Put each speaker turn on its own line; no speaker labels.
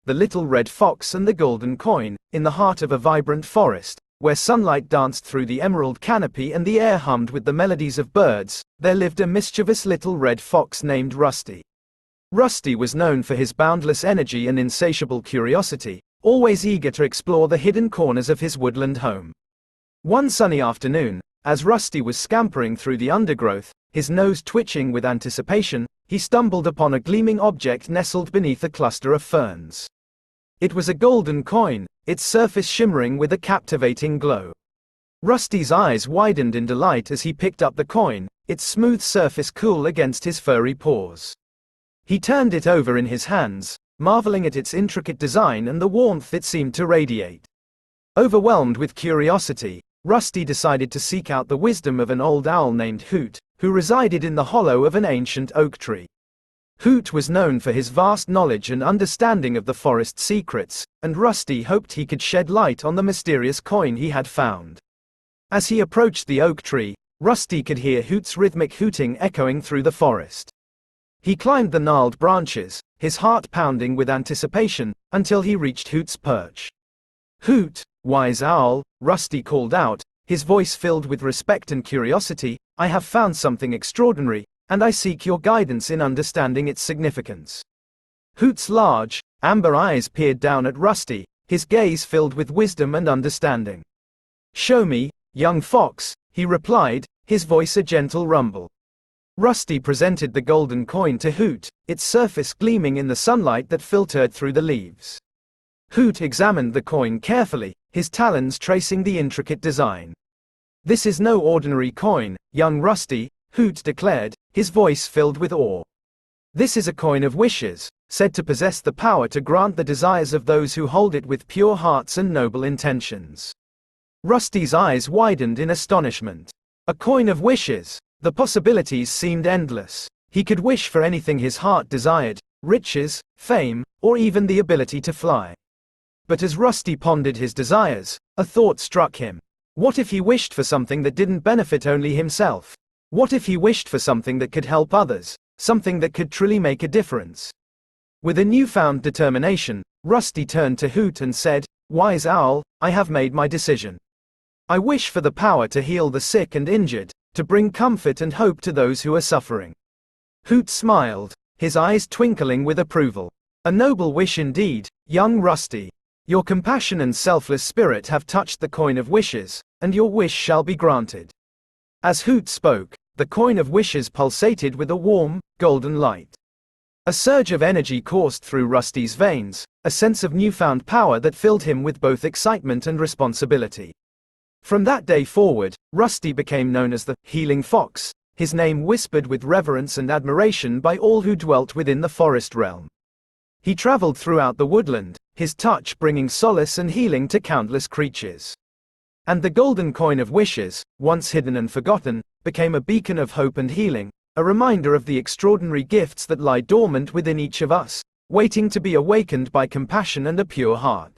The Little Red Fox and the Golden Coin. In the heart of a vibrant forest, where sunlight danced through the emerald canopy and the air hummed with the melodies of birds, there lived a mischievous little red fox named Rusty. Rusty was known for his boundless energy and insatiable curiosity, always eager to explore the hidden corners of his woodland home. One sunny afternoon, as Rusty was scampering through the undergrowth, his nose twitching with anticipation, he stumbled upon a gleaming object nestled beneath a cluster of ferns. It was a golden coin, its surface shimmering with a captivating glow. Rusty's eyes widened in delight as he picked up the coin, its smooth surface cool against his furry paws. He turned it over in his hands, marveling at its intricate design and the warmth it seemed to radiate. Overwhelmed with curiosity, Rusty decided to seek out the wisdom of an old owl named Hoot, who resided in the hollow of an ancient oak tree. Hoot was known for his vast knowledge and understanding of the forest's secrets, and Rusty hoped he could shed light on the mysterious coin he had found. As he approached the oak tree, Rusty could hear Hoot's rhythmic hooting echoing through the forest. He climbed the gnarled branches, his heart pounding with anticipation, until he reached Hoot's perch. "Hoot, wise owl," Rusty called out, his voice filled with respect and curiosity, "I have found something extraordinary, and I seek your guidance in understanding its significance." Hoot's large, amber eyes peered down at Rusty, his gaze filled with wisdom and understanding. "Show me, young fox," he replied, his voice a gentle rumble. Rusty presented the golden coin to Hoot, its surface gleaming in the sunlight that filtered through the leaves. Hoot examined the coin carefully, his talons tracing the intricate design. "This is no ordinary coin, young Rusty," Hoot declared, his voice filled with awe. "This is a coin of wishes, said to possess the power to grant the desires of those who hold it with pure hearts and noble intentions." Rusty's eyes widened in astonishment. A coin of wishes! The possibilities seemed endless. He could wish for anything his heart desired, riches, fame, or even the ability to fly. But as Rusty pondered his desires, a thought struck him. What if he wished for something that didn't benefit only himself? What if he wished for something that could help others, something that could truly make a difference? With a newfound determination, Rusty turned to Hoot and said, "Wise owl, I have made my decision. I wish for the power to heal the sick and injured, to bring comfort and hope to those who are suffering." Hoot smiled, his eyes twinkling with approval. "A noble wish indeed, young Rusty. Your compassion and selfless spirit have touched the coin of wishes, and your wish shall be granted." As Hoot spoke, the coin of wishes pulsated with a warm, golden light. A surge of energy coursed through Rusty's veins, a sense of newfound power that filled him with both excitement and responsibility. From that day forward, Rusty became known as the Healing Fox, his name whispered with reverence and admiration by all who dwelt within the forest realm. He traveled throughout the woodland, his touch bringing solace and healing to countless creatures. And the golden coin of wishes, once hidden and forgotten, became a beacon of hope and healing, a reminder of the extraordinary gifts that lie dormant within each of us, waiting to be awakened by compassion and a pure heart.